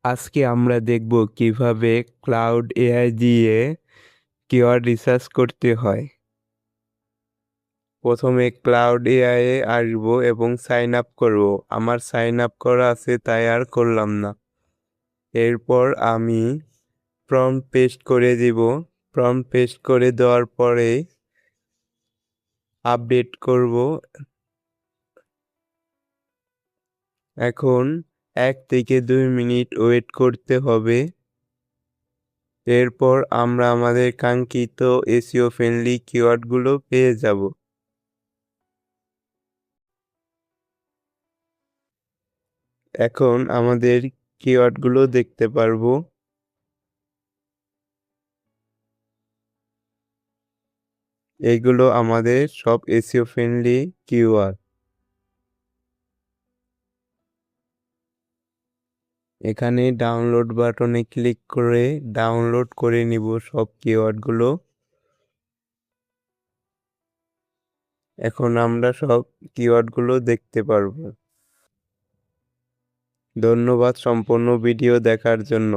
আজকে আমরা দেখব কিভাবে ক্লাউড এআই দিয়ে কিওয়ার্ড রিসার্চ করতে হয়। প্রথমে ক্লাউড এআই এ আসবো এবং সাইন আপ করব। আমার সাইন আপ করা আছে তাই আর করলাম না। এরপর আমি প্রম্পট পেস্ট করে দিব। প্রম্পট পেস্ট করে দেওয়ার পরে আপডেট করব। এখন 1 থেকে 2 মিনিট ওয়েট করতে হবে। এরপর আমরা আমাদের কাঙ্ক্ষিত এসইও ফ্রেন্ডলি কিওয়ার্ডগুলো পেয়ে যাব। এখন আমাদের কিওয়ার্ডগুলো দেখতে পারবো। এগুলো আমাদের সব এসইও ফ্রেন্ডলি কিওয়ার্ড। এখানে ডাউনলোড বাটনে ক্লিক করে ডাউনলোড করে নিব সব কিওয়ার্ডগুলো। এখন আমরা সব কিওয়ার্ডগুলো দেখতে পারবো। ধন্যবাদ সম্পূর্ণ ভিডিও দেখার জন্য।